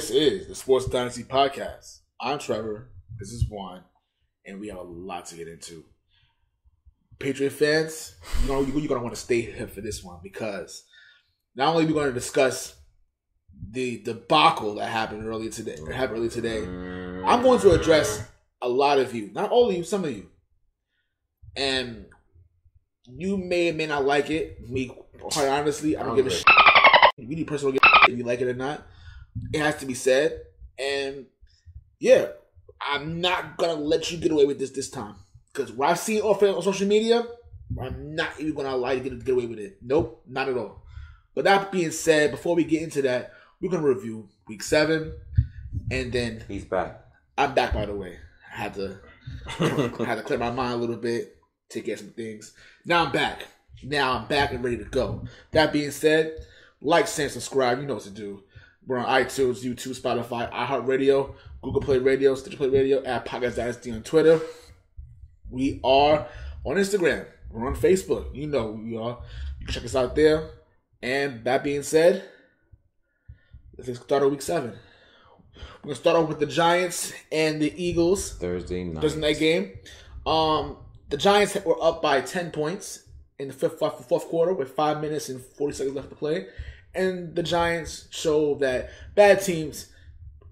This is the Sports Dynasty Podcast. I'm Trevor. This is Juan. And we have a lot to get into. Patriot fans, you're going to want to stay here for this one because not only are we going to discuss the debacle that happened earlier today, I'm going to address a lot of you. Not all of you, some of you. And you may or may not like it. Me, quite honestly, I don't give a shit. You need personal if you like it or not. It has to be said. And yeah, I'm not going to let you get away with this time. Because what I've seen on social media, I'm not even going to lie to get away with it. Nope, not at all. But that being said, before we get into that, we're going to review Week 7. And then... He's back. I'm back, by the way. I had to clear my mind a little bit, take care of some things. Now I'm back. And ready to go. That being said, like, share, subscribe. You know what to do. We're on iTunes, YouTube, Spotify, iHeartradio, Google Play Radio, Stitcher Play Radio, at Podcast Dynasty on Twitter. We are on Instagram. We're on Facebook. You know who we are. You can check us out there. And that being said, let's start on Week 7. We're going to start off with the Giants and the Eagles. Thursday night game. The Giants were up by 10 points in the fourth quarter with 5 minutes and 40 seconds left to play. And the Giants show that bad teams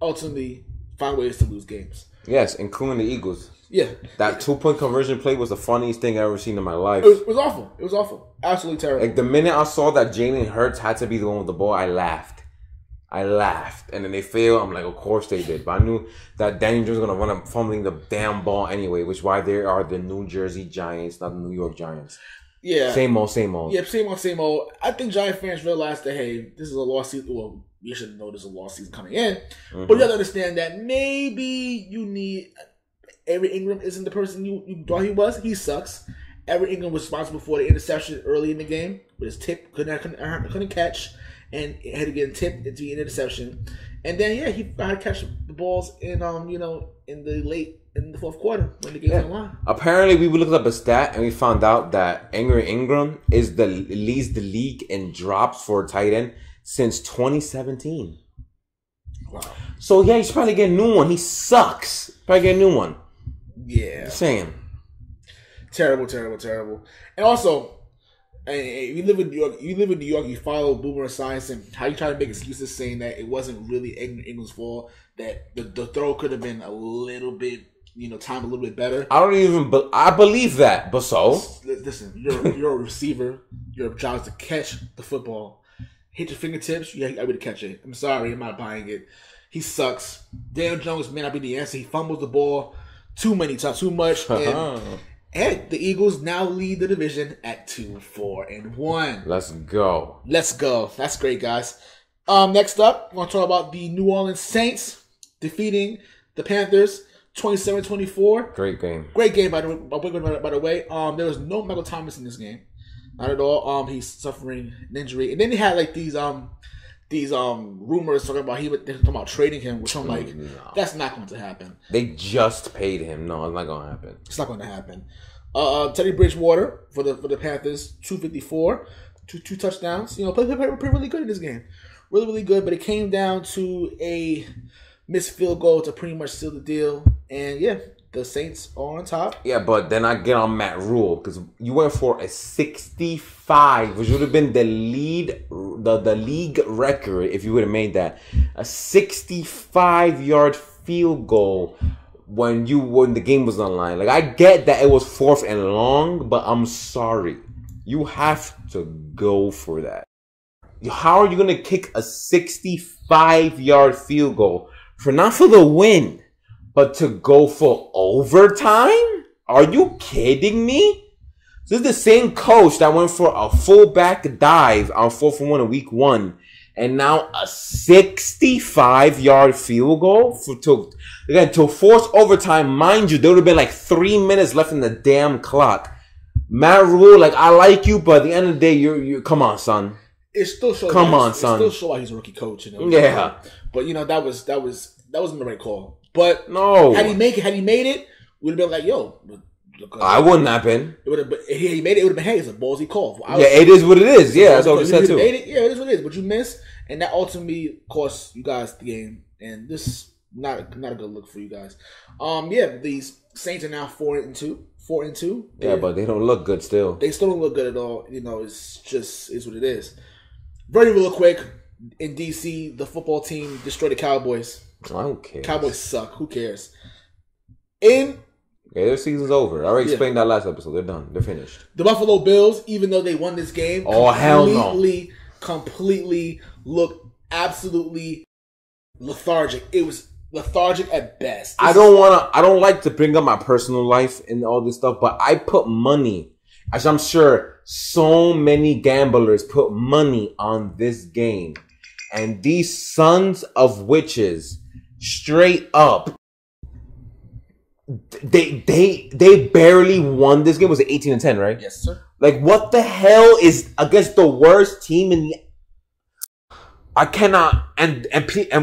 ultimately find ways to lose games. Yes, including the Eagles. Yeah. That 2-point conversion play was the funniest thing I've ever seen in my life. It was awful. It was awful. Absolutely terrible. Like, the minute I saw that Jalen Hurts had to be the one with the ball, I laughed. And then they failed. I'm like, of course they did. But I knew that Daniel Jones was going to run up fumbling the damn ball anyway, which is why they are the New Jersey Giants, not the New York Giants. Yeah. Same old. Yeah, same old. I think Giant fans realize that, hey, this is a lost season. Well, you should know there's a lost season coming in. Mm-hmm. But you have to understand that maybe you need... Eric Ingram isn't the person you thought he was. He sucks. Eric Ingram was responsible for the interception early in the game with his tip. Couldn't catch. And it had to get tipped into an interception. And then, yeah, he had to catch the balls in the fourth quarter when the game's on the line. Apparently, we looked up a stat and we found out that Eric Ingram leads the league in drops for a tight end since 2017. Wow. So, yeah, he's probably getting a new one. He sucks. Probably get a new one. Yeah. Same. Terrible. And also, you live in New York, you follow Boomer Science, and how you try to make excuses saying that it wasn't really Ingram's fault, that the throw could have been a little bit, timed a little bit better. I believe that, but so? Listen, you're a receiver. Your job is to catch the football. Hit your fingertips, you got to catch it. I'm sorry, I'm not buying it. He sucks. Daniel Jones may not be the answer. He fumbles the ball too many times, too much. And the Eagles now lead the division at 2-4-1. Let's go. That's great, guys. Next up, we're going to talk about the New Orleans Saints defeating the Panthers 27-24. Great game. Great game, by the way. There was no Michael Thomas in this game. Not at all. He's suffering an injury. And then they had like these rumors talking about trading him, which I'm like, that's not going to happen. They just paid him. No, it's not going to happen. It's not going to happen. Teddy Bridgewater for the Panthers, 254, two touchdowns. Played really good in this game, really good. But it came down to a missed field goal to pretty much seal the deal. And yeah, the Saints are on top. Yeah, but then I get on Matt Rule because you went for a 65, which would have been the league record if you would have made that. A 65-yard field goal when the game was on line. Like, I get that it was 4th and long, but I'm sorry. You have to go for that. How are you going to kick a 65-yard field goal not for the win, but to go for overtime? Are you kidding me? This is the same coach that went for a fullback dive on 4th and 1 in week 1. And now a 65-yard field goal to force overtime. Mind you, there would have been like 3 minutes left in the damn clock. Matt Rule, I like you, but at the end of the day, you come on, son. It still shows. Son. It still shows why he's a rookie coach. Yeah. But that wasn't the right call. But no, had he made it, would have been like, yo. I wouldn't have been. It would have been. He made it. It would have been, hey, it's a ballsy call. It is what it is. Yeah, that's what we said too. It is what it is. But you missed, and that ultimately cost you guys the game and this not a good look for you guys. Yeah, these Saints are now 4-2. 4-2. Yeah, but they don't look good still. They still don't look good at all. It's just is what it is. Very real quick. In DC, the football team destroyed the Cowboys. I don't care. Cowboys suck. Who cares? Their season's over. I already explained that last episode. They're done. They're finished. The Buffalo Bills, even though they won this game, hell no. Completely looked absolutely lethargic. It was lethargic at best. I don't like to bring up my personal life and all this stuff, but I put money, as I'm sure so many gamblers put money on this game. And these sons of witches, straight up, they barely won this game. Was it 18-10, right? Yes, sir. Like, what the hell is against the worst team in the... I cannot... And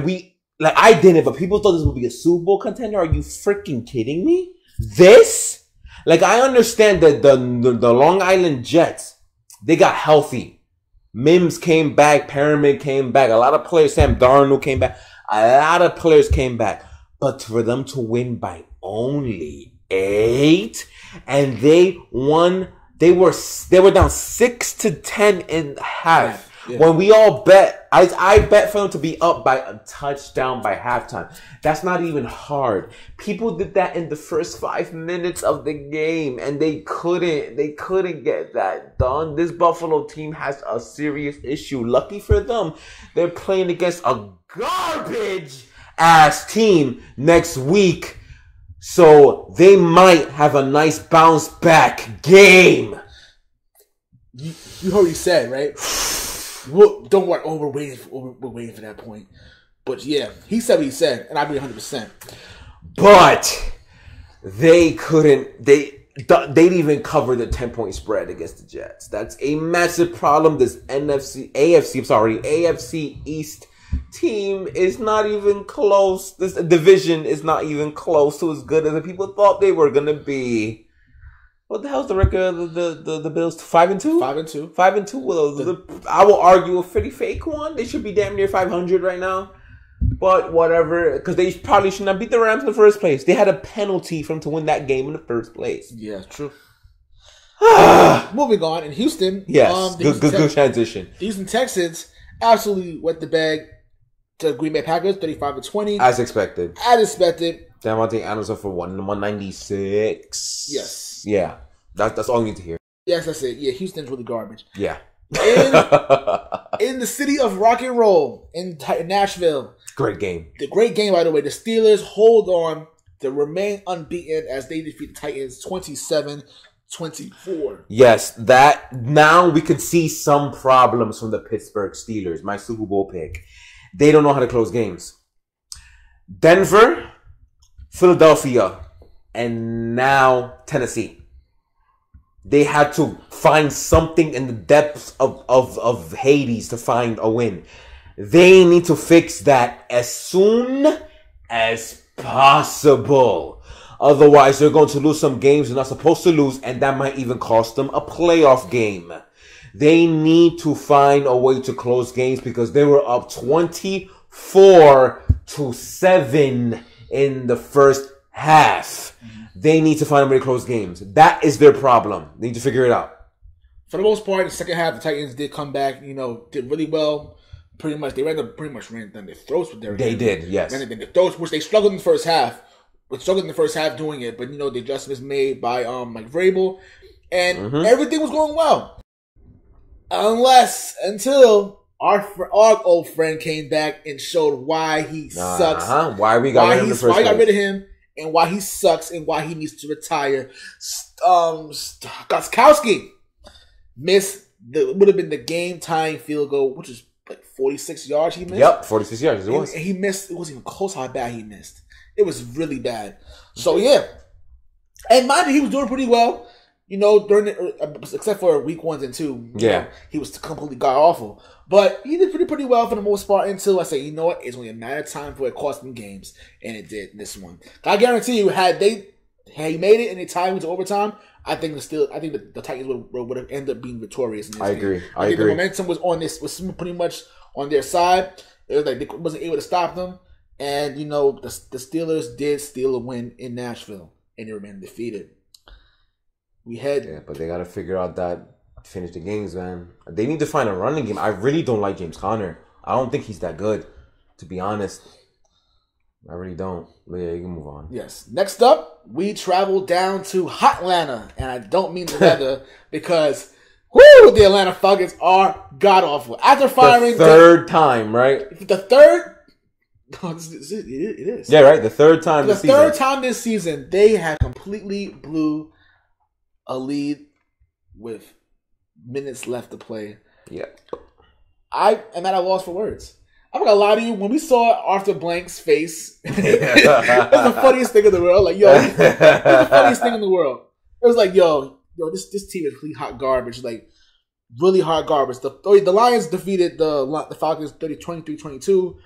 we... Like, I didn't, but people thought this would be a Super Bowl contender. Are you freaking kidding me? This? Like, I understand that the Long Island Jets, they got healthy. Mims came back. Pyramid came back. A lot of players, Sam Darnold came back. A lot of players came back. But for them to win by only 8, and they won, they were down 6-10 in half. Yeah. When we all bet, I bet for them to be up by a touchdown by halftime. That's not even hard. People did that in the first 5 minutes of the game, and they couldn't get that done. This Buffalo team has a serious issue. Lucky for them, they're playing against a garbage ass team next week, so they might have a nice bounce back game. You heard what he said, right? Well, don't worry. We're waiting for that point. But yeah, he said what he said, and I agree 100%. But they couldn't. They didn't even cover the 10-point spread against the Jets. That's a massive problem. This AFC East team is not even close. This division is not even close to as good as the people thought they were gonna be. What the hell's the record of the Bills? 5-2? 5-2. 5-2. Well, I will argue a pretty fake one. They should be damn near 500 right now. But whatever, because they probably should not beat the Rams in the first place. They had a penalty for them to win that game in the first place. Yeah, true. Moving on, in Houston. Yes, good transition. The Houston Texans absolutely wet the bag to Green Bay Packers, 35-20. As expected. Davante Adams up for 196. Yes. Yeah. That's all you need to hear. Yes, that's it. Yeah, Houston's really garbage. Yeah. In the city of rock and roll, in Nashville. Great game. The great game, by the way. The Steelers hold on to remain unbeaten as they defeat the Titans 27-24. Yes, that now we can see some problems from the Pittsburgh Steelers, my Super Bowl pick. They don't know how to close games. Denver, Philadelphia, and now Tennessee. They had to find something in the depths of Hades to find a win. They need to fix that as soon as possible. Otherwise, they're going to lose some games they're not supposed to lose, and that might even cost them a playoff game. They need to find a way to close games because they were up 24-7 in the first half. They need to find a way to close games. That is their problem. They need to figure it out. For the most part, the second half, the Titans did come back, did really well. Pretty much their throats with their They did, yes. Ran their throats, which they struggled in the first half. Doing it, but the adjustments made by Mike Vrabel, and everything was going well. Until our old friend came back and showed why he sucks. Why we got rid of him in the first place. Why got rid of him, and why he sucks, and why he needs to retire. Gostkowski missed would have been the game-tying field goal, which is like 46 yards he missed. Yep, 46 yards. It was. And he missed. It wasn't even close how bad he missed. It was really bad. So, yeah. And mind you, he was doing pretty well, during except for week 1 and 2. He was completely god-awful. But he did pretty well for the most part until I say, you know what? It's only a matter of time before it cost them games. And it did this one. I guarantee you, had he made it and it tied into overtime, I think the Titans would have ended up being victorious in this game. I agree. The momentum was pretty much on their side. It was like they wasn't able to stop them. And, the Steelers did steal a win in Nashville, and they remain defeated. Yeah, but they got to figure out that finish the games, man. They need to find a running game. I really don't like James Conner. I don't think he's that good, to be honest. I really don't. But yeah, you can move on. Yes. Next up, we travel down to hot Atlanta, and I don't mean the weather because, the Atlanta Falcons are god-awful. After firing... The third time, right? The third... No, it is. Yeah, right? The third time this season. The third time this season, they have completely blew a lead with minutes left to play. Yeah. I am at a loss for words. I'm not gonna lie to you. When we saw Arthur Blank's face, it's the funniest thing in the world. Like, it's the funniest thing in the world. It was like, this team is complete hot garbage. Like, really hot garbage. The Lions defeated the Falcons 23-22.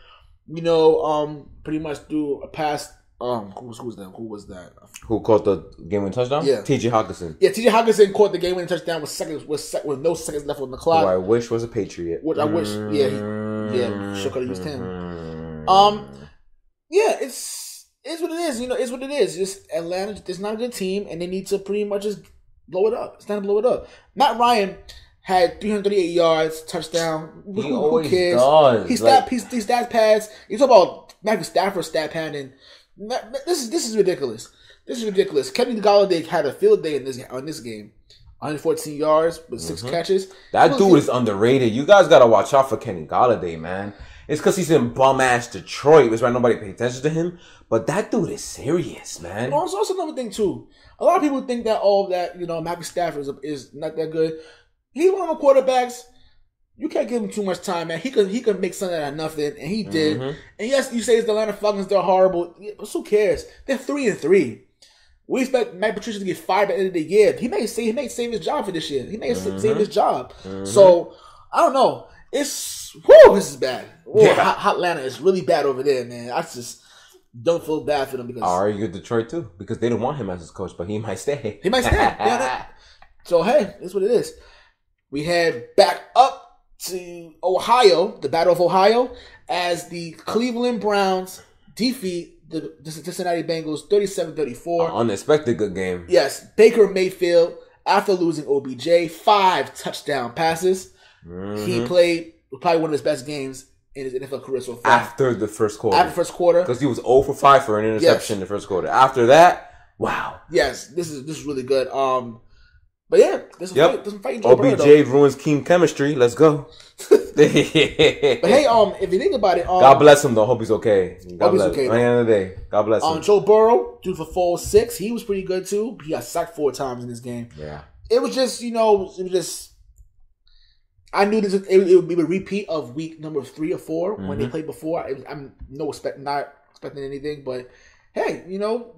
Pretty much through a pass. Who was that? Who caught the game-winning touchdown? Yeah, T.J. Hawkinson. Yeah, T.J. Hawkinson caught the game-winning touchdown with no seconds left on the clock. Who I wish was a Patriot. Which I wish, sure could have used him. It's what it is. It's what it is. Just Atlanta, it's not a good team, and they need to pretty much just blow it up. It's time to blow it up. Matt Ryan had 338 yards, touchdown. Who cares? Does. He stat pads. You talk about Matthew Stafford stat pad, and this is ridiculous. This is ridiculous. Kenny Golladay had a field day on this game. 114 yards with 6 catches. That dude is underrated. You guys gotta watch out for Kenny Golladay, man. It's because he's in bum-ass Detroit. That's why nobody paid attention to him. But that dude is serious, man. Also another thing, too. A lot of people think that, Matthew Stafford is not that good. He's one of the quarterbacks. You can't give him too much time, man. He could make something out of nothing, and he did. Mm-hmm. And yes, you say it's the Atlanta Falcons, they're horrible. But who cares? They're 3-3. We expect Matt Patricia to get fired at the end of the year. He may save his job for this year. He may save his job. Mm-hmm. So I don't know. This is bad. Hot Atlanta is really bad over there, man. I just don't feel bad for them because I'll argue Detroit too because they don't want him as his coach, but he might stay. He might stay. So hey, that's what it is. We head back up to Ohio, the Battle of Ohio, as the Cleveland Browns defeat the Cincinnati Bengals 37-34. Unexpected good game. Yes, Baker Mayfield, after losing OBJ, 5 touchdown passes. Mm-hmm. He played probably one of his best games in his NFL career so far. After the first quarter. Because he was 0 for 5 for an interception in the first quarter. After that, wow. Yes, this is really good. But yeah, this is fighting Joe OBJ Burrow, ruins team chemistry. Let's go. But hey, if you think about it, God bless him though. Hope he's okay. God bless him. At the end of the day, God bless him. Joe Burrow, threw for 406. He was pretty good too. He got sacked 4 times in this game. Yeah, it was just I knew it would be a repeat of week number 3 or 4 when they played before. I'm not expecting anything, but hey,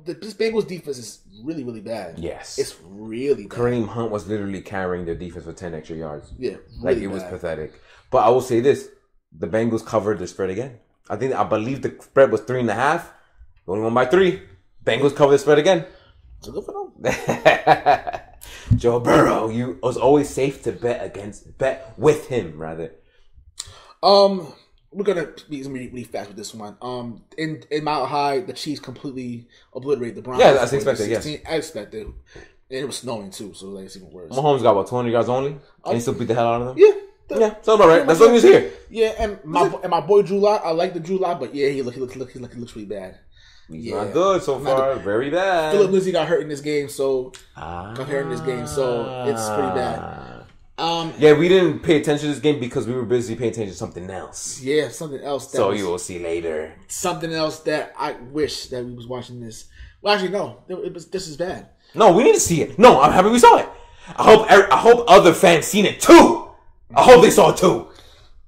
this Bengals defense is really, really bad. Yes. It's really bad. Kareem Hunt was literally carrying their defense for 10 extra yards. Yeah, really it was pathetic. But I will say this. The Bengals covered their spread again. I believe the spread was 3.5. They only won by 3. Bengals covered the spread again. So good for them. Joe Burrow, it was always safe to bet with him, rather. We're gonna be really fast with this one. In Mile High, the Chiefs completely obliterated the Browns. Yeah, that's expected. Yes, I expected. And it was snowing too, so it's even worse. Mahomes got 200 yards only, and he still beat the hell out of them. Yeah, so about right. That's what he was here. Yeah, and my boy Drew Lock, I like the Drew Lock, but yeah, he looks really bad. He's not good so far. Very bad. Philip Lindsay got hurt in this game, so it's pretty bad. Yeah, we didn't pay attention to this game because we were busy paying attention to something else. Yeah, something else. You will see later. Something else that I wish that we was watching this. Well, actually, no. This is bad. No, we need to see it. No, I'm happy we saw it. I hope other fans seen it too. I hope they saw it too.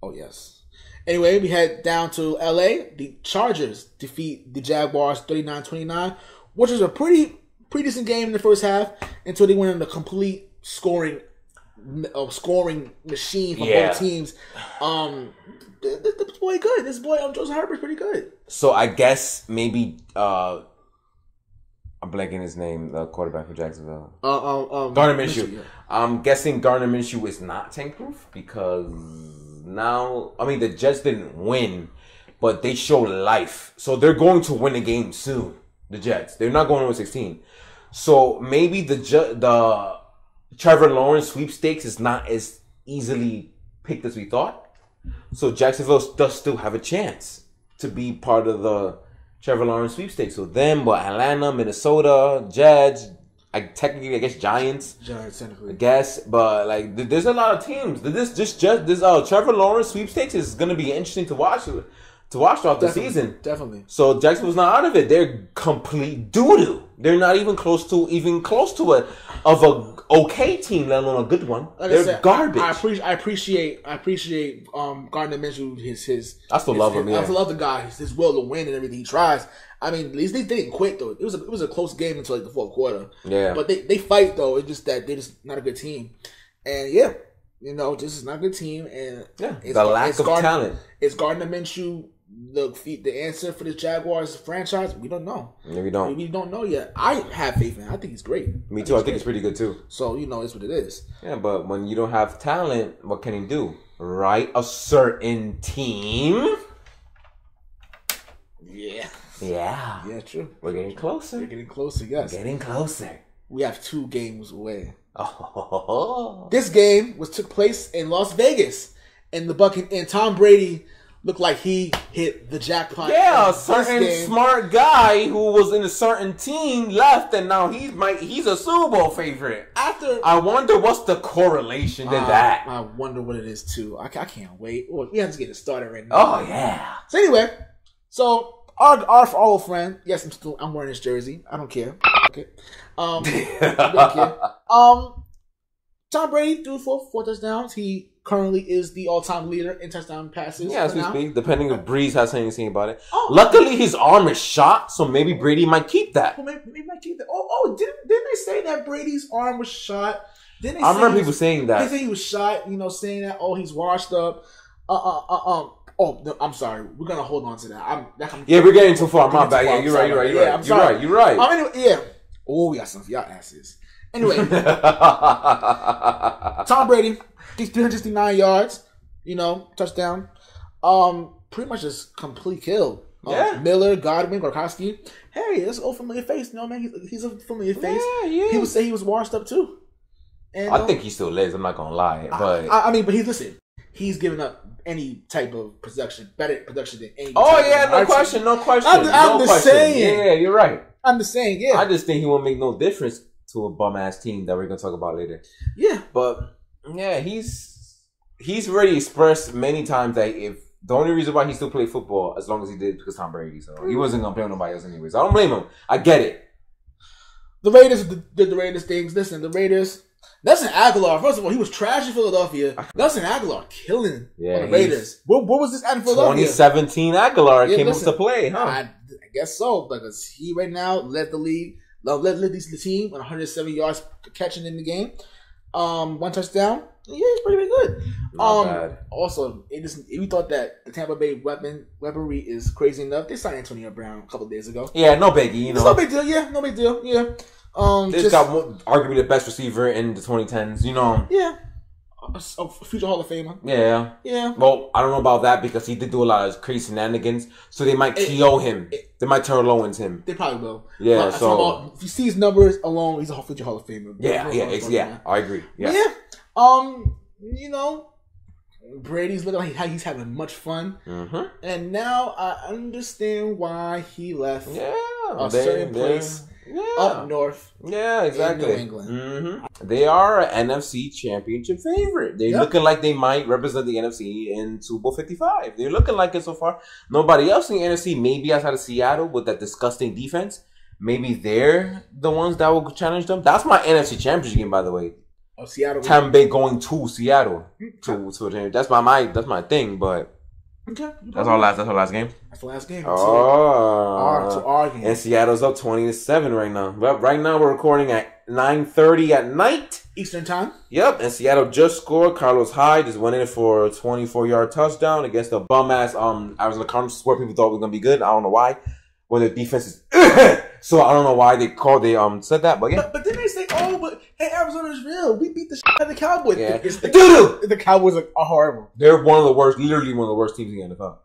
Oh, yes. Anyway, we head down to L.A. The Chargers defeat the Jaguars 39-29, which was a pretty decent game in the first half until they went in a complete scoring machine for both teams. This boy good. This boy Joseph Herbert's pretty good. So I guess maybe I'm blanking his name, the quarterback for Jacksonville. Gardner Minshew. Yeah. I'm guessing Gardner Minshew is not tank proof because now the Jets didn't win, but they show life. So they're going to win a game soon. The Jets. They're not going to 16. So maybe the Trevor Lawrence sweepstakes is not as easily picked as we thought. So Jacksonville does still have a chance to be part of the Trevor Lawrence sweepstakes. So them, but Atlanta, Minnesota, Jets, I guess Giants, technically. I guess, but like there's a lot of teams. This Trevor Lawrence sweepstakes is going to be interesting to watch throughout the season. Definitely. So Jacksonville's not out of it. They're complete doo-doo. They're not even close to a okay team, let alone a good one. Like They're I said, garbage. I appreciate Gardner Minshew. I still love him. Yeah, I still love the guy. His will to win and everything he tries. I mean, at least they didn't quit though. It was a close game until like the fourth quarter. Yeah, but they fight though. It's just that they're just not a good team. And yeah, this is not a good team. And the lack of talent. Is Gardner Minshew the answer for the Jaguars franchise? We don't know. Yeah, we don't. We don't know yet. I have faith in him. I think he's great. Me too. I think he's pretty good too. So it's what it is. Yeah, but when you don't have talent, what can he do? Right? A certain team. Yeah. Yeah. Yeah, true. We're getting closer. We're getting closer, yes. Getting closer. We have 2 games away. Oh. This game took place in Las Vegas. And and Tom Brady looked like he hit the jackpot. Yeah, a certain smart guy who was in a certain team left, and now he's a Super Bowl favorite. I wonder what's the correlation to that. I wonder what it is too. I can't wait. We have to get it started right now. Oh yeah. So anyway, our old friend. Yes, I'm wearing this jersey. I don't care. Okay. I don't care. Tom Brady threw 4 touchdowns. He currently is the all-time leader in touchdown passes. Yeah, as we speak, depending if Breeze has anything about it. Luckily, his arm is shot, so maybe Brady might keep that. Well, maybe might keep that. Didn't they say that Brady's arm was shot? I remember people saying that. They say he was shot. Saying that. He's washed up. No, I'm sorry. We're gonna hold on to that. We're getting too far. My bad. Yeah, you're right. You're right. Anyway, yeah. We got some for y'all asses. Anyway, Tom Brady, 369 yards, touchdown. Pretty much just complete kill. Miller, Godwin, Gronkowski. Hey, that's an old familiar face. No, man, he's a familiar face. Yeah. People say he was washed up too. And, I think he still is. I'm not gonna lie, but but he's given up any type of better production than any. No question. I'm just saying. Yeah, you're right. I'm just saying. Yeah, I just think he won't make no difference to a bum ass team that we're gonna talk about later. Yeah, but yeah, he's already expressed many times that if the only reason why he still played football as long as he did because Tom Brady, so he wasn't gonna play with nobody else anyways. I don't blame him. I get it. The Raiders did the Raiders things. Listen, the Raiders. Nelson Aguilar. First of all, he was trash in Philadelphia. Nelson Aguilar killing on the Raiders. What was this at in Philadelphia? 2017 Aguilar came up to play, huh? I guess so, because he right now led the league. Led the team on 107 yards catching in the game. 1 touchdown. Yeah, it's pretty good. Not bad. Also, we thought that the Tampa Bay weaponry is crazy enough. They signed Antonio Brown a couple of days ago. Yeah, no biggie. It's no big deal. Yeah, no big deal. Yeah. This got arguably the best receiver in the 2010s. Yeah. A future Hall of Famer. Yeah. Yeah. Well, I don't know about that because he did do a lot of crazy shenanigans. So they might KO him. They might turn Owens him. They probably will. Yeah, if you see his numbers alone, he's a future Hall of Famer. Yeah, I agree. Yeah. Brady's looking like he's having much fun. Mm-hmm. And now I understand why he left a certain place up north. Yeah, exactly. In New England. Mm-hmm. They are an NFC Championship favorite. They're looking like they might represent the NFC in Super Bowl 55. They're looking like it so far. Nobody else in the NFC, maybe outside of Seattle with that disgusting defense, maybe they're the ones that will challenge them. That's my NFC Championship game, by the way. Seattle. Tampa Bay going to Seattle. That's my thing, but okay. That's our last game. That's the last game. Our game. And Seattle's up 20-7 right now. But right now we're recording at 9:30 at night. Eastern time. Yep, and Seattle just scored. Carlos Hyde just went in for a 24-yard touchdown against the bum ass Arizona Cardinals, where people thought was gonna be good. I don't know why. When the defense is so I don't know why they said that, but yeah. But then they say, but hey, Arizona's real. We beat the shit out of the Cowboys. Yeah. The Cowboys are horrible. They're literally one of the worst teams in the NFL.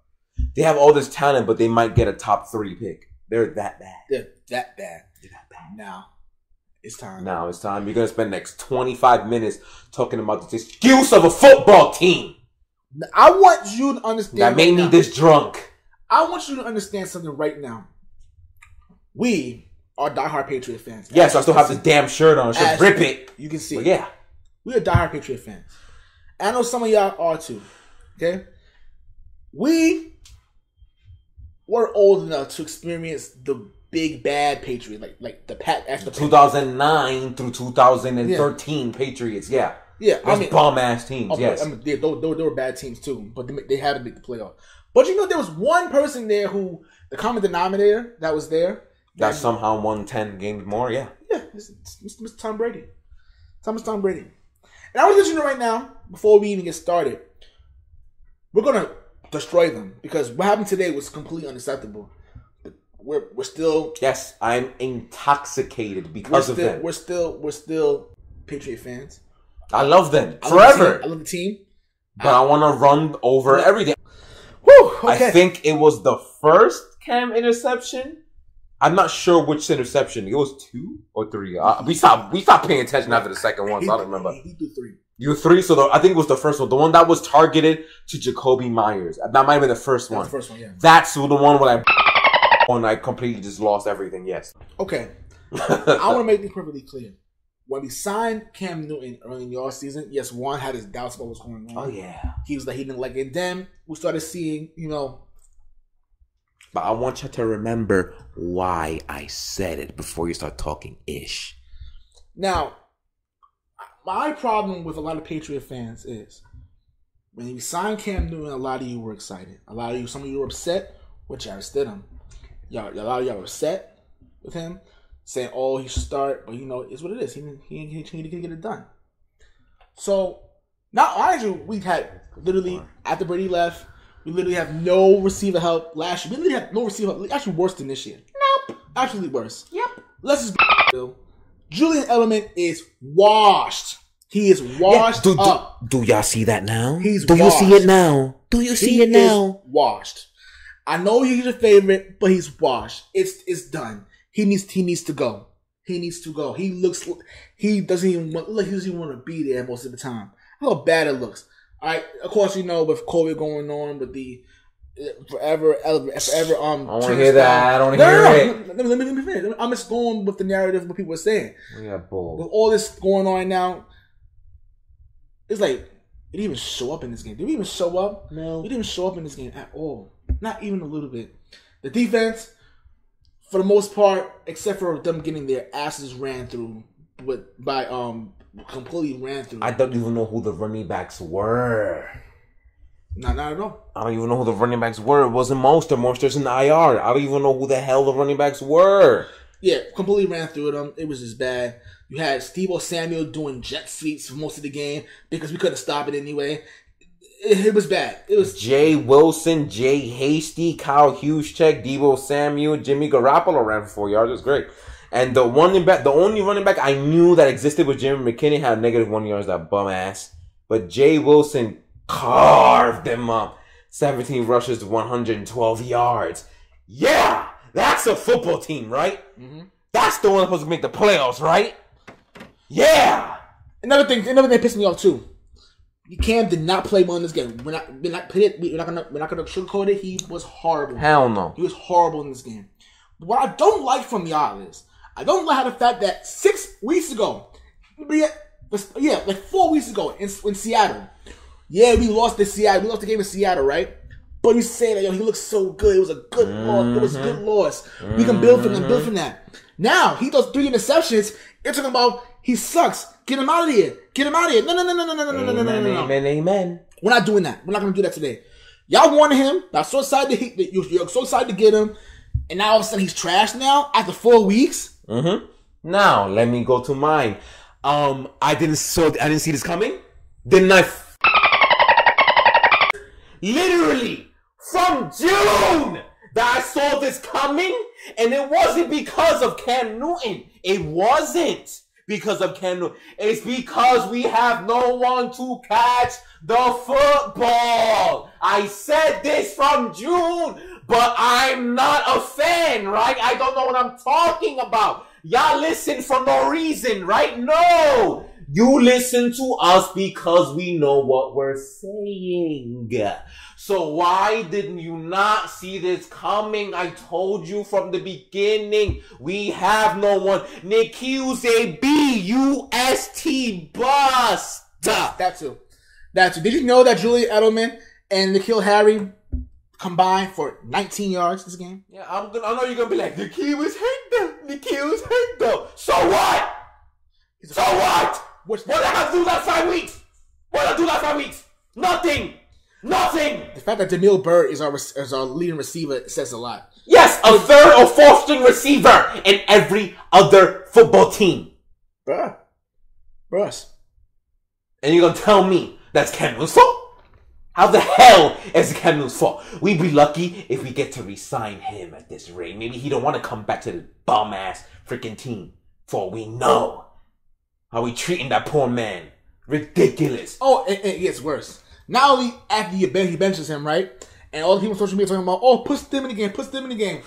They have all this talent, but they might get a top 3 pick. They're that bad. They're that bad. Now, it's time. You're going to spend the next 25 minutes talking about the excuse of a football team. I want you to understand. That made me this drunk. I want you to understand something right now. We are diehard Patriot fans. Yes, I still have the damn shirt on. So rip it. You can see. But yeah. We are diehard Patriot fans. I know some of y'all are too. Okay? We were old enough to experience the big bad Patriot, like the Pat after 2009 through 2013 Patriots. Yeah. Yeah. Those bomb ass teams. Yes. They were bad teams too, but they had to make the playoff. But you know, there was one person there who, the common denominator that was there, that somehow won 10 games more. Yeah. Yeah. It's Mr. Tom Brady. Tom Brady. And I want to let you know right now, before we even get started, we're gonna destroy them because what happened today was completely unacceptable. We're still. Yes, I'm intoxicated because of them. We're still Patriot fans. I love them forever. I love the team, but I want to run over everything. Whew, okay. I think it was the first Cam interception. I'm not sure which interception. It was 2 or 3. We stopped paying attention after the second one, so I don't remember. He threw 3. You 3, so I think it was the first one. The one that was targeted to Jacoby Myers. That might have been the first one. The first one, yeah. That's the one where I completely just lost everything, yes. Okay. I want to make this perfectly clear. When we signed Cam Newton early in the offseason, yes, Juan had his doubts about what's going on. Oh, yeah. He was like, he didn't like it. Then we started seeing, But I want you to remember why I said it before you start talking ish. Now, my problem with a lot of Patriot fans is when you signed Cam Newton, a lot of you were excited. Some of you were upset with Jarrett Stidham. A lot of y'all were upset with him, saying, "Oh, he should start," but it's what it is. He didn't get it done. So now, mind you, we've had literally after Brady left, we literally have no receiver help last year. We literally have no receiver help. Actually, worse than this year. Nope, actually worse. Yep. Let's just go. Julian Edelman is washed. He is washed up. Do y'all see that now? Do you see it now? Do you see it now? Washed. I know he's your favorite, but he's washed. It's done. He needs to go. He needs to go. He doesn't even want to be there most of the time. How bad it looks. All right, of course, with COVID going on, with the forever. I don't want to hear that. I don't hear it. Let me finish. I'm just going with the narrative of what people are saying. Yeah, bull. With all this going on now, it's like, it didn't even show up in this game. Did we even show up? No. We didn't show up in this game at all. Not even a little bit. The defense, for the most part, except for them getting their asses ran through completely ran through. I don't even know who the running backs were. Not at all. I don't even know who the running backs were. It wasn't Monster. Monster's in the IR. I don't even know who the hell the running backs were. Yeah, completely ran through them. It was just bad. You had Steve Samuel doing jet sweeps for most of the game because we couldn't stop it anyway. It was bad. It was Jay Wilson, Jay Hasty, Kyle Juszczyk, Deebo Samuel, Jimmy Garoppolo ran for 4 yards. It was great. And the only running back I knew that existed was Jimmy McKinney, had -1 yards, that bum ass. But Jay Wilson carved them up. 17 rushes to 112 yards. Yeah! That's a football team, right? Mm-hmm. That's the one supposed to make the playoffs, right? Yeah! Another thing pissed me off too. Cam did not play well in this game. We're not gonna sugarcoat it. He was horrible. Hell no. He was horrible in this game. But what I don't like from y'all is I don't like how the fact that 6 weeks ago, like 4 weeks ago in Seattle, we lost the Seattle. We lost the game in Seattle, right? But you say that he looks so good. It was a good loss. It was a good loss. We can build from that. Now he does 3 interceptions. You're talking about he sucks. Get him out of here. Get him out of here. No. Amen. We're not doing that. We're not going to do that today. Y'all wanted him. You're so excited to get him. And now all of a sudden he's trash now after 4 weeks. Mm-hmm. Now, let me go to mine. I didn't see this coming. Didn't I? Literally, from June that I saw this coming. And it wasn't because of Cam Newton. It wasn't. because of Cam Newton. It's because we have no one to catch the football. I said this from June, but I'm not a fan, right? I don't know what I'm talking about. Y'all listen for no reason, right? No! You listen to us because we know what we're saying. So why didn't you not see this coming? I told you from the beginning. We have no one. Nikhil's a B-U-S-T bust. That too. Did you know that Julian Edelman and Nikhil Harry combined for 19 yards this game? Yeah, I know you're gonna be like, Nikhil was hurt though. So what? So what? What did I have to do last 5 weeks? What did I do last 5 weeks? Nothing. The fact that Jamil Byrd is our leading receiver says a lot. Yes, a third or fourth string receiver in every other football team. Bruh. And you're gonna tell me that's Cam Newton's fault? How the hell is it Cam Newton's fault? We'd be lucky if we get to re-sign him at this rate. Maybe he don't want to come back to the bum-ass freaking team. For we know how we treating that poor man. Ridiculous. Oh, it gets worse. Not only after he benches him, right? And all the people on social media talking about, oh, push them in the game.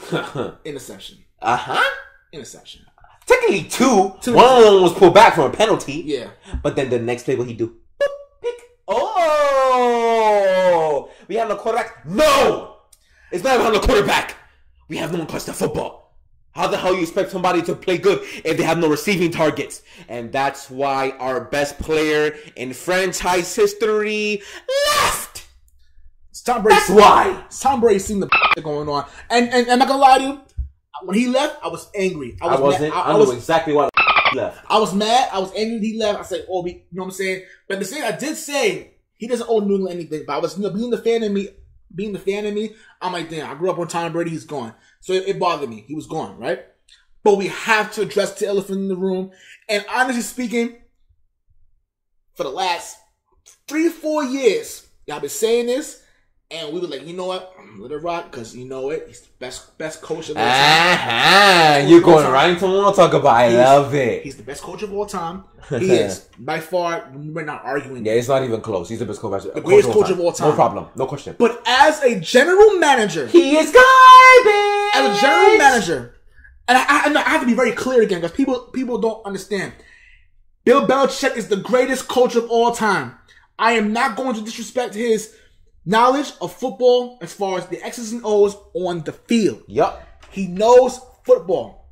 Interception. Interception. Technically two. One of them was pulled back from a penalty. Yeah. But then the next play, what he do? Boop, pick. Oh! We have no quarterback? No! It's not about no quarterback. We have no one touch the football. How the hell you expect somebody to play good if they have no receiving targets? And that's why our best player in franchise history left. Tom Brady. That's why. Tom Brady seen the going on. And I'm not gonna lie to you. When he left, I was angry. I know exactly why he left. I was mad. I was angry he left. I said, oh, you know what I'm saying? But the thing I did say, he doesn't owe New England anything. But I was, being the fan of me, I'm like, damn, I grew up on Tom Brady, he's gone. So it bothered me. He was gone, right? But we have to address the elephant in the room. And honestly speaking, for the last 3-4 years, y'all been saying this, and we were like, you know what? Let it rock, because you know it. He's the best coach of all time. You're going right into what I'll talk about. I love it. He's the best coach of all time. He is. By far, we're not arguing. Yeah, it's not even close. He's the best coach. The greatest coach of all time. No problem. No question. But as a general manager, he is garbage. As a general manager, and I have to be very clear again, because people don't understand. Bill Belichick is the greatest coach of all time. I am not going to disrespect his knowledge of football as far as the X's and O's on the field. Yup. He knows football.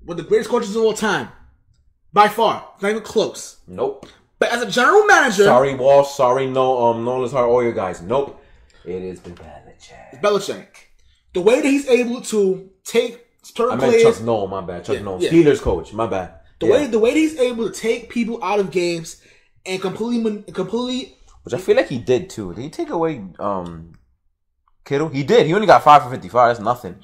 One of the greatest coaches of all time. By far. It's not even close. Nope. But as a general manager... Sorry, Walsh. Sorry, no Lazard, all you guys. Nope. It is Belichick. It's Belichick. The way that he's able to take certain players... Chuck Noll, my bad. Chuck Noll. Yeah. Steelers coach, my bad. The way that he's able to take people out of games and completely... Which I feel like he did too. Did he take away Kittle? He did. He only got 5 for 55. That's nothing.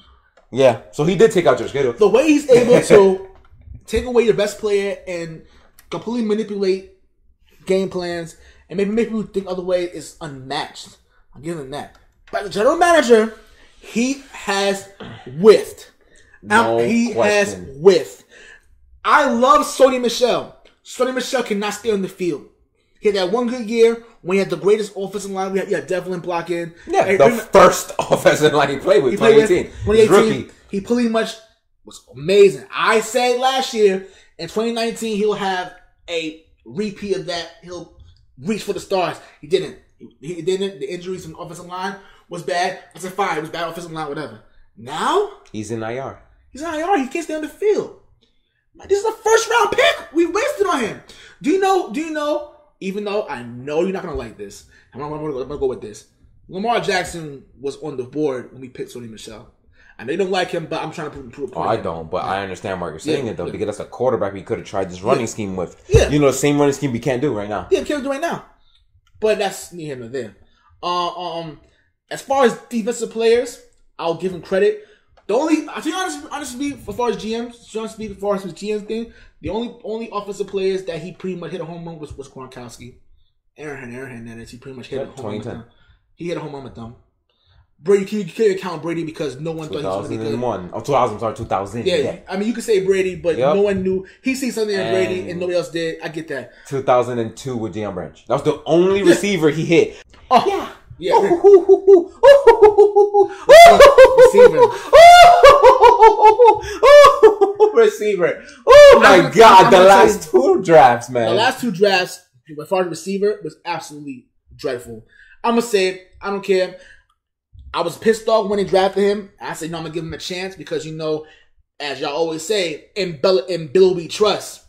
Yeah. So he did take out George Kittle. The way he's able to take away your best player and completely manipulate game plans and maybe make people think other way is unmatched. I'll give him that. But the general manager, he has whiffed. He has whiffed. I love Sony Michel. Sony Michel cannot stay on the field. He had that one good year when he had the greatest offensive line. We had Devlin block in. Yeah, the first offensive line he played with, 2018. 2018, he pretty much was amazing. I said last year, in 2019, he'll have a repeat of that. He'll reach for the stars. He didn't. He didn't. The injuries from the offensive line was bad. I said, fine, it was bad offensive line, whatever. Now? He's in IR. He's in IR. He can't stay on the field. This is a first round pick. We wasted on him. Do you know? Even though I know you're not going to like this, I'm going to go with this. Lamar Jackson was on the board when we picked Sony Michel. I know you don't like him, but I'm trying to prove a point. I don't, but I understand why you're saying it, though, because that's a quarterback we could have tried this running scheme with. Yeah. You know, the same running scheme we can't do right now. Yeah, we can't do right now. But that's neither here nor there. As far as defensive players, I'll give him credit. The only, I think honestly, as far as his GM thing, the only offensive players that he pretty much hit a home run was Gronkowski. Aaron Hernandez, he pretty much hit a home run with them. He hit a home run with them. Brady, you can't count Brady because no one thought he was going to be good. 2001. Oh, 2000, sorry, 2000. Yeah, I mean, you could say Brady, but no one knew. He seen something in Brady and nobody else did. I get that. 2002 with Deion Branch. That was the only receiver he hit. Oh, yeah. Yeah. Receiver. Oh my God. The last two drafts, man. The last two drafts, as far as receiver, was absolutely dreadful. I'm going to say it. I don't care. I was pissed off when they drafted him. I said, no, I'm going to give him a chance because, you know, as y'all always say, in Bill we trust.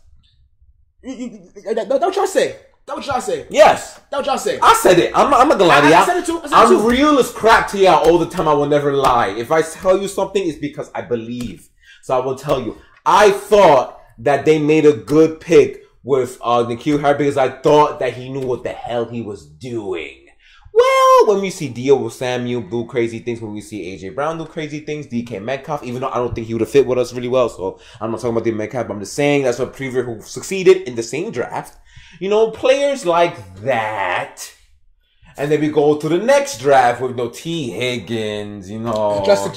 Don't y'all say. That what y'all say? Yes. That what y'all say? I said it. I'm not gonna lie to y'all. I said it too. I'm real as crap to y'all all the time. I will never lie. If I tell you something, it's because I believe. So I will tell you. I thought that they made a good pick with N'Keal Harry because I thought that he knew what the hell he was doing. Well, when we see Dio Samuel do crazy things, when we see AJ Brown do crazy things, DK Metcalf, even though I don't think he would have fit with us really well, so I'm not talking about the Metcalf, but I'm just saying that's what Previous who succeeded in the same draft. You know, players like that. And then we go to the next draft with T. Higgins, you know. Justin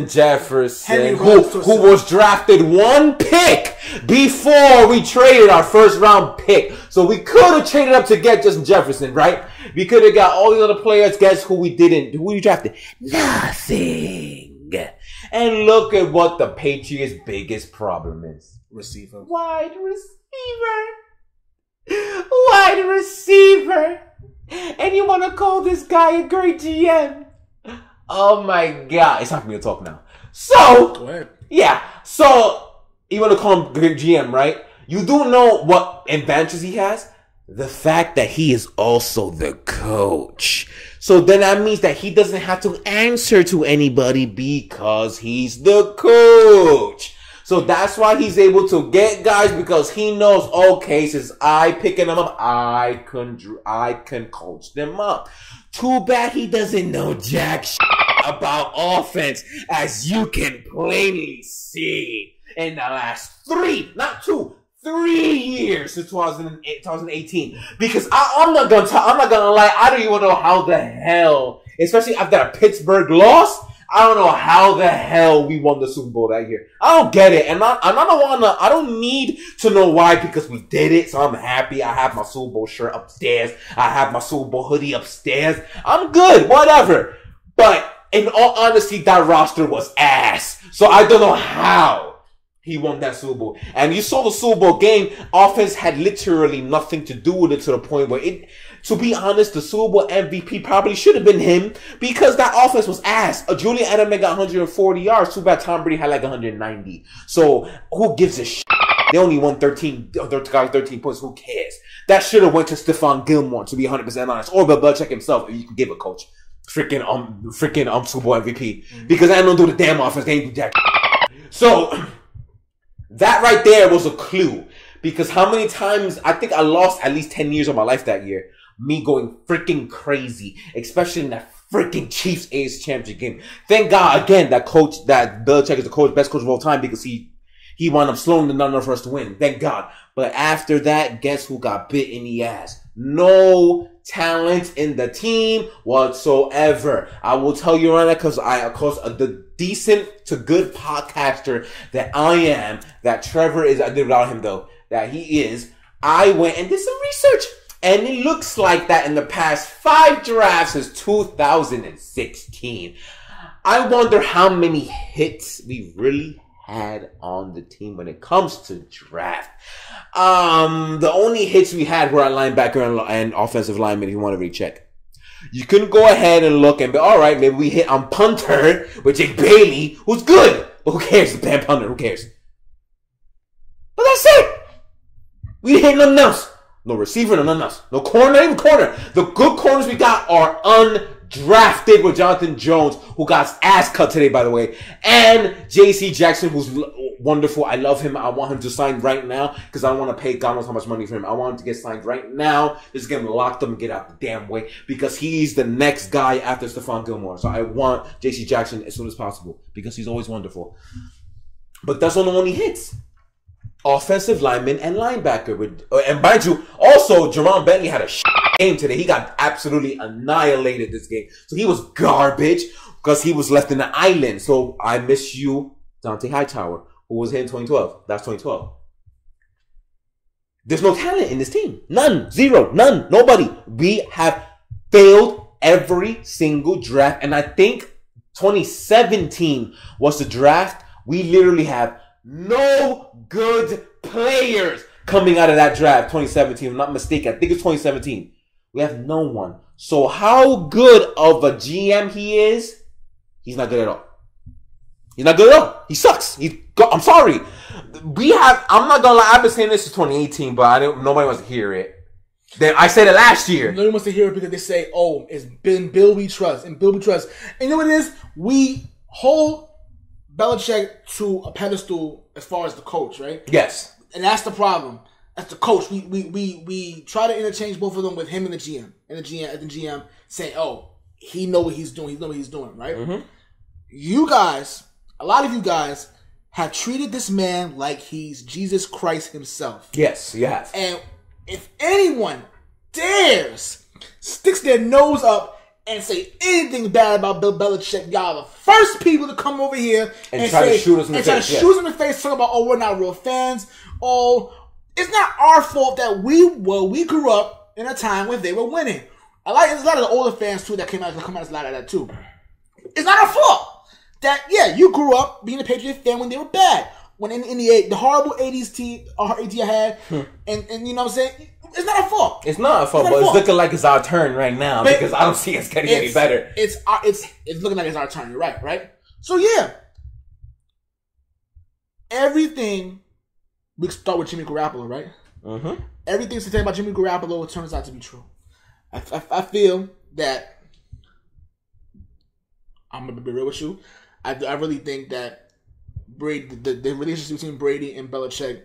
Jefferson. Who was drafted one pick before we traded our first round pick. So we could have traded up to get Justin Jefferson, right? We could have got all the other players. Guess who we didn't? Who we drafted? Nothing. And look at what the Patriots' biggest problem is. Receiver. Wide receiver. And you want to call this guy a great GM? Oh my God. It's time for me to talk now. So, go ahead. Yeah. So, you want to call him great GM, right? You do know what advantages he has? The fact that he is also the coach. So then that means that he doesn't have to answer to anybody because he's the coach. So that's why he's able to get guys because he knows, okay, since I picking them up, I can coach them up. Too bad he doesn't know jack shit about offense, as you can plainly see in the last 3 years since 2018. Because I'm not gonna lie, I don't even know how the hell, especially after a Pittsburgh loss. I don't know how the hell we won the Super Bowl that year. I don't get it. And I don't need to know why because we did it. So I'm happy. I have my Super Bowl shirt upstairs. I have my Super Bowl hoodie upstairs. I'm good. Whatever. But in all honesty, that roster was ass. So I don't know how he won that Super Bowl. And you saw the Super Bowl game. Offense had literally nothing to do with it to the point where to be honest, the Super Bowl MVP probably should have been him because that offense was ass. Julian Edelman got 140 yards. Too bad Tom Brady had like 190. So who gives a shit? They only won 13 points. Who cares? That should have went to Stephon Gilmore, to be 100% honest, or Bill Belichick himself, if you could give a coach freaking Super Bowl MVP because they don't do the damn offense. They ain't do jack. So that right there was a clue because how many times I think I lost at least 10 years of my life that year. Me going freaking crazy, especially in that freaking Chiefs AFC Championship game. Thank God again that Belichick is the best coach of all time because he wound up slowing the number for us to win. Thank God. But after that, guess who got bit in the ass? No talent in the team whatsoever. I will tell you right now because the decent to good podcaster that I am, that Trevor is, I did without him though, that he is, I went and did some research. And it looks like that in the past 5 drafts since 2016. I wonder how many hits we really had on the team when it comes to draft. The only hits we had were at linebacker and offensive lineman if you want to recheck. You can go ahead and look and be, all right, maybe we hit on punter with Jake Bailey, who's good. But who cares? The bad punter, who cares? But that's it. We didn't hit nothing else. No receiver, no nothing else. No corner, not even corner. The good corners we got are undrafted with Jonathan Jones, who got his ass cut today, by the way. And J.C. Jackson, who's wonderful. I love him. I want him to sign right now because I don't want to pay God knows how much money for him. I want him to get signed right now. Just get him locked up and get out the damn way because he's the next guy after Stephon Gilmore. So I want J.C. Jackson as soon as possible because he's always wonderful. But that's one of the only hits. Offensive lineman and linebacker. And mind you, also, Jerome Bentley had a game today. He got absolutely annihilated this game. So he was garbage because he was left in the island. So I miss you, Dante Hightower, who was here in 2012. That's 2012. There's no talent in this team. None. Zero. None. Nobody. We have failed every single draft. And I think 2017 was the draft. We literally have no good players coming out of that draft. 2017. If I'm not mistaken. I think it's 2017. We have no one. So how good of a GM he is, he's not good at all. He's not good at all. He sucks. I'm sorry. I'm not gonna lie, I've been saying this since 2018, but nobody wants to hear it. Then I said it last year. Nobody wants to hear it because they say, oh, it's been Bill we trust, and Bill we trust. And you know what it is? We hold Belichick to a pedestal as far as the coach, right? Yes. And that's the problem. That's the coach. We try to interchange both of them with him and the GM. And the GM saying, oh, he know what he's doing. He know what he's doing, right? Mm-hmm. You guys, a lot of you guys have treated this man like he's Jesus Christ himself. Yes, you have. And if anyone dares sticks their nose up and say anything bad about Bill Belichick, y'all are the first people to come over here and try to shoot us in the face. Try to shoot us in the face, talk about, oh, we're not real fans. Oh, it's not our fault that we grew up in a time when they were winning. There's a lot of the older fans too that come out as a lot of that too. It's not our fault. That, yeah, you grew up being a Patriots fan when they were bad. When in the horrible 80s team I had, and you know what I'm saying? It's not our fault. It's not our fault, but it's looking like it's our turn right now because I don't see us getting any better. It's looking like it's our turn. You're right? So, yeah. Everything, we start with Jimmy Garoppolo, right? Mm-hmm. Everything to say about Jimmy Garoppolo turns out to be true. I feel that, I'm going to be real with you, I really think that Brady, the relationship between Brady and Belichick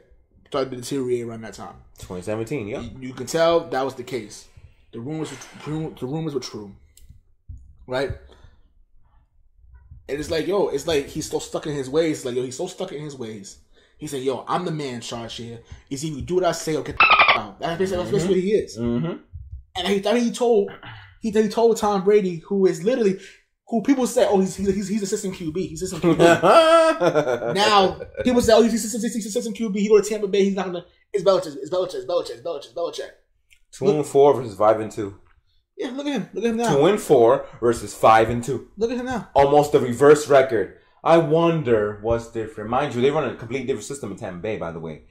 started to deteriorate around that time. 2017, yeah. You can tell that was the case. The rumors were true, right? And it's like, he's so stuck in his ways. He's so stuck in his ways. He said, yo, I'm the man in charge here. He's either do what I say or get the out. That's basically what he is. Mm-hmm. And he told Tom Brady, who is literally, who people say, oh, he's assistant QB. He's assistant QB. Now, people say, oh, he's assistant QB. He go to Tampa Bay. He's not going to. It's Belichick. 2-4 versus 5-2. Yeah, look at him now. 2-4 versus 5-2. Look at him now. Almost the reverse record. I wonder what's different. Mind you, they run a completely different system in Tampa Bay, by the way.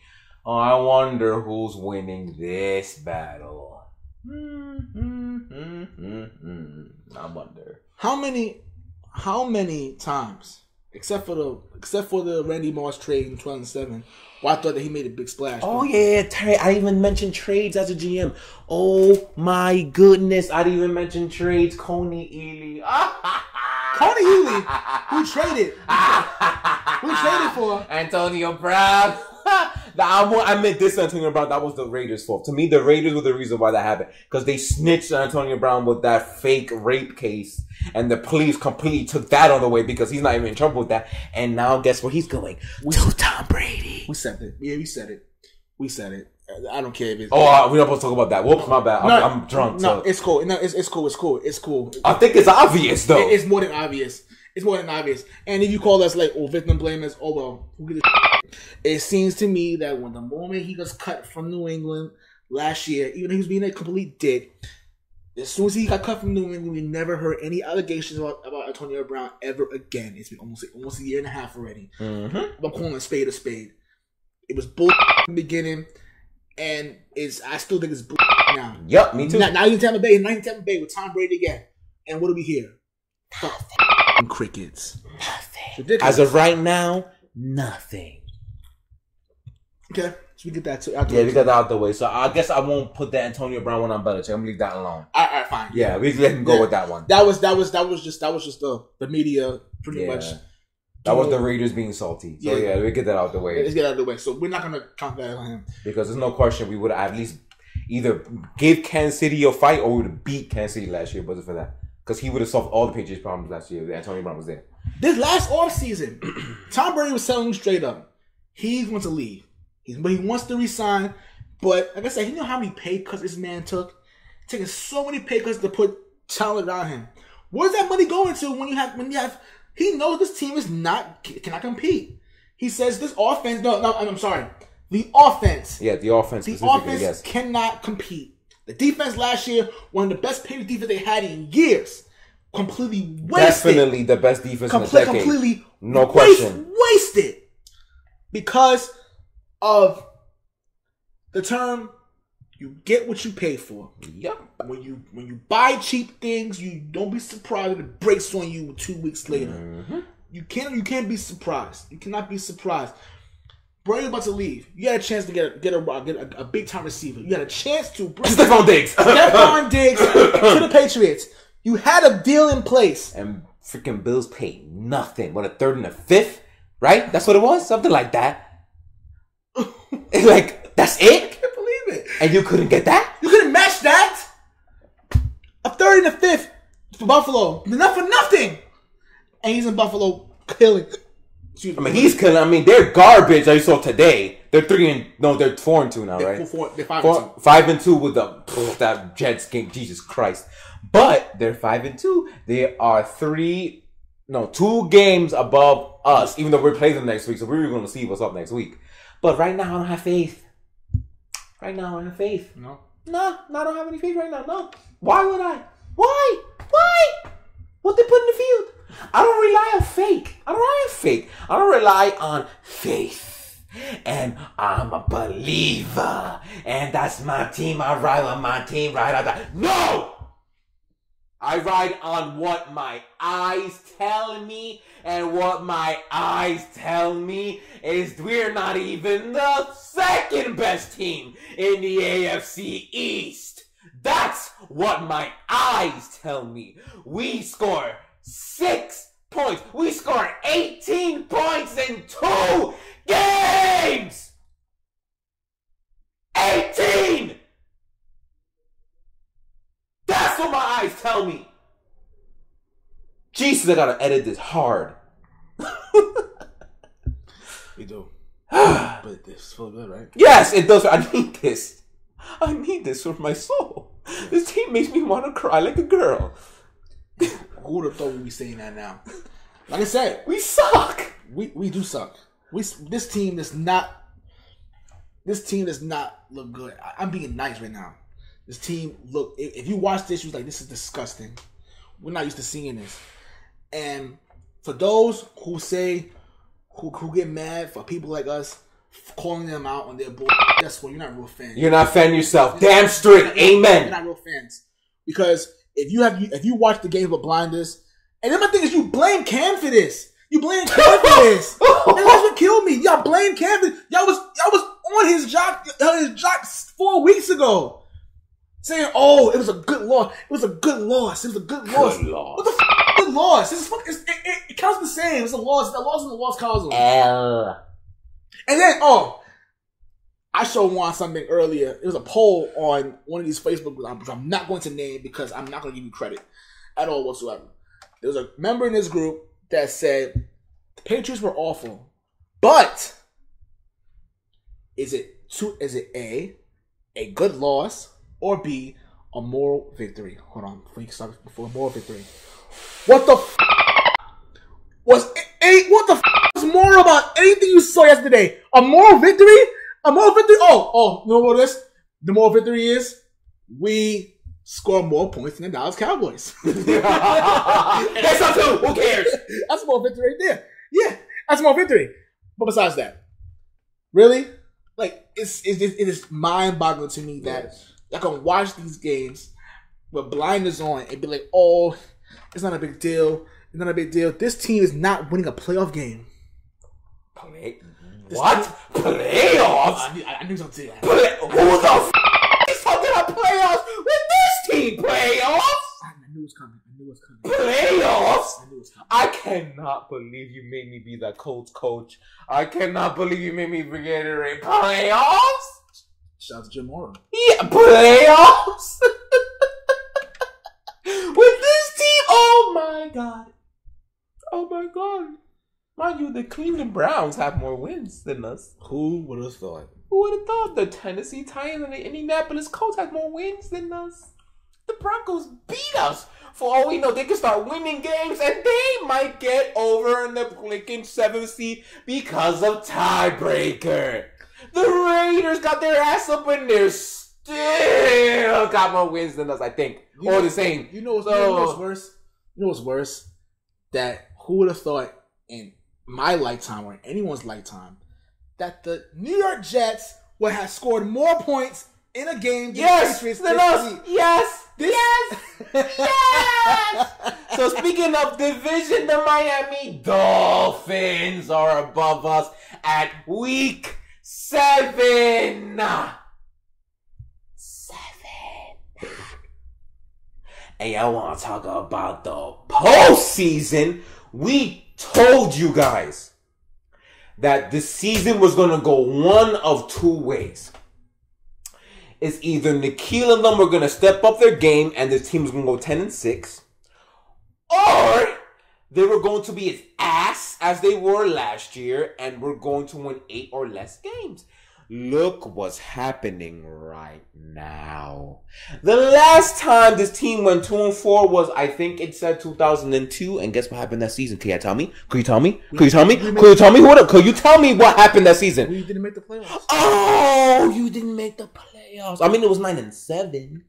I wonder who's winning this battle. I wonder. How many times, except for the Randy Moss trade in 2007, where I thought that he made a big splash. Oh yeah, I even mentioned trades as a GM. Oh my goodness, I didn't even mention trades. Coney Ely. Coney Ely, who traded for Antonio Brown. I meant this Antonio Brown. That was the Raiders' fault. To me, the Raiders were the reason why that happened. Because they snitched on Antonio Brown with that fake rape case. And the police completely took that on the way because he's not even in trouble with that. And now guess where he's going? To Tom Brady. We said it. Yeah, we said it. I don't care if it's... Oh, we're not supposed to talk about that. Whoops, my bad. I'm drunk. No, so. It's cool. No, it's cool. I think it's obvious, though. It's more than obvious. And if you call us victim blamers, oh well, who gives a It seems to me that when the moment he was cut from New England last year, even though he was being a complete dick, as soon as he got cut from New England, we never heard any allegations about Antonio Brown ever again. It's been almost a year and a half already. Mm-hmm. I'm calling a spade a spade. It was bull in the beginning, and I still think it's bull now. Yep, me too. Now he's in Tampa Bay with Tom Brady again. And what do we hear? Crickets. Nothing. As of right now, nothing. Okay, so we get that too. We got that out the way. So I guess I won't put the Antonio Brown one on Belichick. I'm gonna leave that alone. All right, fine. Yeah, we let him go with that one. That was just the media pretty much. That was the Raiders being salty. So we get that out the way. Let's get out of the way. So we're not gonna count that on him because there's no question we would have at least either gave Kansas City a fight or we would have beat Kansas City last year, wasn't for that. Because he would have solved all the Patriots' problems last year if Antonio Brown was there. This last offseason, Tom Brady was telling you straight up, he wants to leave. But he wants to resign. But like I said, you know how many pay cuts this man took taking so many pay cuts to put talent around him. Where's that money going to when you have? He knows this team cannot compete. He says this offense. No, I'm sorry. The offense. Yeah, the offense. The offense cannot compete. The defense last year, one of the best Patriots defense they had in years, completely wasted. Definitely the best defense in the decade. Completely, no question. Wasted because of the term. You get what you pay for. Yep. When you buy cheap things, you don't be surprised if it breaks on you 2 weeks later. Mm-hmm. You can't be surprised. You cannot be surprised. Brady about to leave. You had a chance to get a big time receiver. You had a chance to bring Stephon Diggs to the Patriots. You had a deal in place, and freaking Bills paid nothing. What, a third and a fifth? Right? That's what it was. Something like that. Like that's it. I can't believe it. And you couldn't get that? You couldn't match that. A third and a fifth for Buffalo. Not for nothing. And he's in Buffalo killing. He's killing. I mean, they're garbage. I saw today. They're 4-2 now, right? They're 5-2. 5-2 with that Jets game. Jesus Christ! But they're 5-2. They are 2 games above us. Even though we're playing them next week, so we're going to see what's up next week. But right now, I don't have faith. Right now, I don't have faith. No, I don't have any faith right now. No. Why would I? Why? What they put in the field? I don't rely on fake. I don't rely on faith. And I'm a believer. And that's my team. I ride on my team. No! I ride on what my eyes tell me. And what my eyes tell me is we're not even the second best team in the AFC East. That's what my eyes tell me. We score 6 points. We score 18 points in 2 games. 18! That's what my eyes tell me. Jesus, I gotta edit this hard. You do. But this feels good, right? Yes, it does. I need this. I need this for my soul. Yes. This team makes me want to cry like a girl. Who would have thought we'd be saying that now? Like I said, we suck. We do suck. This team does not look good. I'm being nice right now. This team look. If you watch this, you're like, this is disgusting. We're not used to seeing this. And for those who say, who get mad for people like us calling them out on their bull, guess what? You're not real fans. You're not fan yourself. Damn straight. Amen. You're not real fans. Because if you watch the game with blinders, and then my thing is you blame Cam for this. You blame Cam for this. And that's what killed me. Y'all blame Cam for this. Y'all was on his jock 4 weeks ago. Saying, oh, it was a good loss. It was a good loss. What the good loss? It counts the same. It's a loss. The loss and the loss column. And then, I showed Juan something earlier. It was a poll on one of these Facebook groups, which I'm not going to name because I'm not going to give you credit at all whatsoever. There was a member in this group that said the Patriots were awful, but is it a good loss, or B, a moral victory? Hold on, before moral victory. What the was more about anything you saw yesterday? A moral victory? A moral victory? Oh, you know what it is? The moral victory is we score more points than the Dallas Cowboys. That's not true. Who cares? That's a moral victory right there. Yeah, that's a moral victory. But besides that, really, like it is mind-boggling to me that I can watch these games with blinders on and be like, oh, it's not a big deal. It's not a big deal. This team is not winning a playoff game. What? Playoffs? I knew something. Who the f*** is talking about playoffs with this team? Playoffs? I knew it was coming. Playoffs? I cannot believe you made me be that coach. I cannot believe you made me reiterate playoffs. Shout out to Jim Mora. Yeah, playoffs? With this team? Oh my god. Mind you, the Cleveland Browns have more wins than us. Who would have thought? Who would have thought the Tennessee Titans and the Indianapolis Colts have more wins than us? The Broncos beat us. For all we know, they can start winning games and they might get over in the freaking 7th seed because of tiebreaker. The Raiders got their ass up and they're still got more wins than us, I think. Or the same. You know what's worse? You know what's worse? That who would have thought in my lifetime or in anyone's lifetime that the New York Jets would have scored more points in a game than the Patriots than us. Yes. So speaking of division, the Miami Dolphins are above us at week 7. Hey, I want to talk about the postseason. We told you guys that the season was going to go one of two ways. It's either Nikhil and them were going to step up their game and the team's going to go 10-6, or they were going to be as ass as they were last year and we're going to win 8 or less games. Look what's happening right now. The last time this team went 2-4 was, I think it said 2002. And guess what happened that season? Can you tell me? Could you tell me? Could you tell me? Could you tell me? Could you tell me what happened that season? We didn't make the playoffs. Oh, you didn't make the playoffs. I mean, it was 9-7.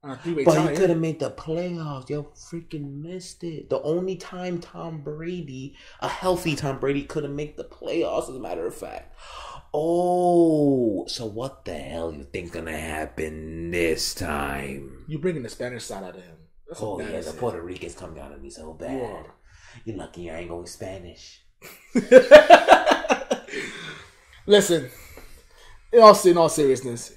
But you could have made the playoffs. You freaking missed it. The only time Tom Brady, a healthy Tom Brady, could have made the playoffs, as a matter of fact. Oh, so what the hell you think gonna happen this time? You bringing the Spanish side out of him. That's the Puerto Ricans come down on me so bad. Yeah. You're lucky I ain't going Spanish. Listen, in all seriousness,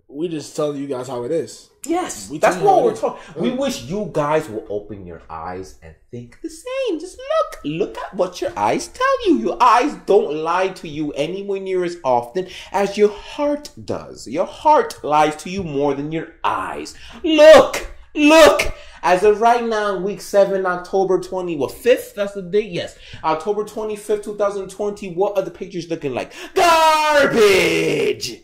we just telling you guys how it is. Yes, that's what we're talking. We wish you guys will open your eyes and think the same. Just look at what your eyes tell you. Your eyes don't lie to you anywhere near as often as your heart does. Your heart lies to you more than your eyes. Look. As of right now, week 7, October 5th? That's the date? Yes. October 25th, 2020. What are the Patriots looking like? Garbage!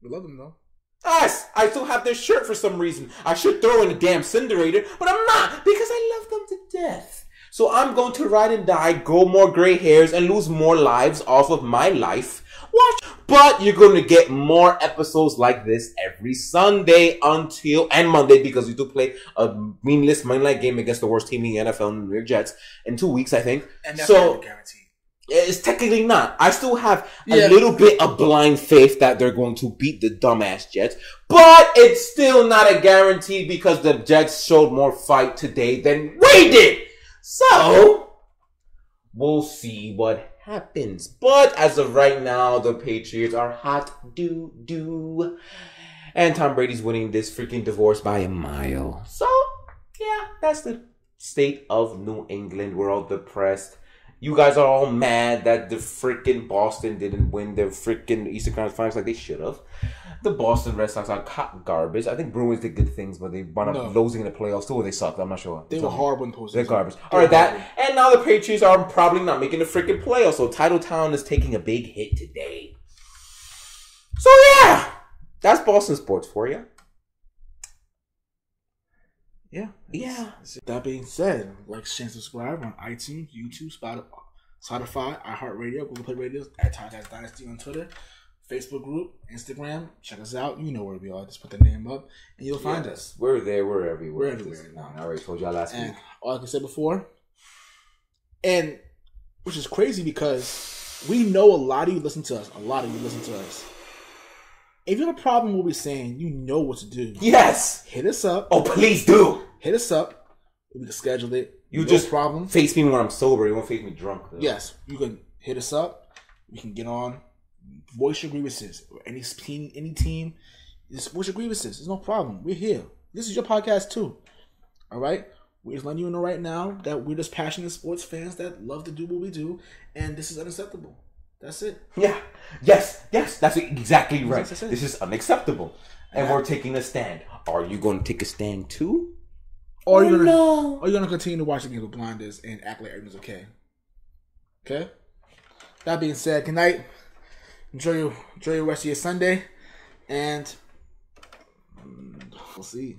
We love them, though. Yes, I still have their shirt for some reason. I should throw in a damn incinerator, but I'm not because I love them to death. So I'm going to ride and die, grow more gray hairs, and lose more lives off of my life. Watch. But you're going to get more episodes like this every Sunday and Monday, because we do play a meaningless Monday night game against the worst team in the NFL, the New York Jets, in 2 weeks, I think. And that's not guaranteed. It's technically not. I still have a little bit of blind faith that they're going to beat the dumbass Jets. But it's still not a guarantee because the Jets showed more fight today than we did. So, we'll see what happens. But as of right now, the Patriots are hot doo-doo. And Tom Brady's winning this freaking divorce by a mile. So, yeah, that's the state of New England. We're all depressed. You guys are all mad that the freaking Boston didn't win their freaking Eastern Conference Finals like they should have. The Boston Red Sox are garbage. I think Bruins did good things, but they wound up losing in the playoffs too, or they sucked. I'm not sure. They were horrible in postseason. They're garbage. All right, and now the Patriots are probably not making the freaking playoffs, so Title Town is taking a big hit today. So yeah, that's Boston sports for you. Yeah. That being said, like, share, and subscribe on iTunes, YouTube, Spotify, iHeartradio, Google Play Radio, @Dynasty on Twitter, Facebook group, Instagram. Check us out. You know where we are. Just put the name up, and you'll find us. We're there. We're everywhere. We're everywhere now. I already told y'all last week. Like I said before, and which is crazy because we know a lot of you listen to us. If you have a problem with what we're saying, you know what to do. Yes. Hit us up. Oh, please do. Hit us up. We can schedule it. You problem. Face me when I'm sober. You won't face me drunk, though. Yes. You can hit us up. We can get on. Voice your grievances. Any team. Just voice your grievances. There's no problem. We're here. This is your podcast, too. All right? We're just letting you know right now that we're just passionate sports fans that love to do what we do. And this is unacceptable. That's it. Yeah. Yes. That's exactly right. This is unacceptable. And we're taking a stand. Are you going to take a stand too? Or are you going to continue to watch the game with blinders and act like everything's okay? Okay? That being said, good night. Enjoy your rest of your Sunday. And We'll see.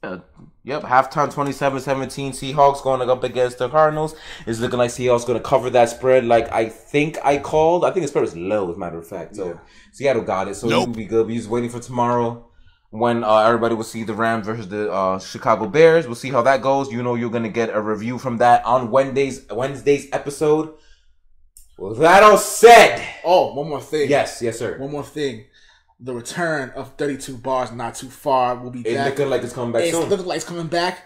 Yep, halftime 27-17. Seahawks going up against the Cardinals. It's looking like Seahawks going to cover that spread like I think I called. I think the spread was low, as a matter of fact. So Seattle got it. So it'll be good. We're just waiting for tomorrow when everybody will see the Rams versus the Chicago Bears. We'll see how that goes. You know you're going to get a review from that on Wednesday's episode. Well, that all said. Oh, one more thing. Yes, sir. One more thing. The return of 32 Bars Not Too Far will be back. It's looking like it's coming back soon. It's looking like it's coming back.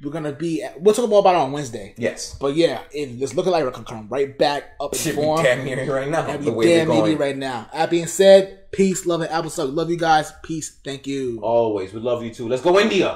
We'll talk more about it on Wednesday. Yes. But yeah, it's looking like we're going to come right back up in form. Damn near right now. The way they're going. Right now. That being said, peace, love, and applesauce. Love you guys. Peace. Thank you. Always. We love you too. Let's go India.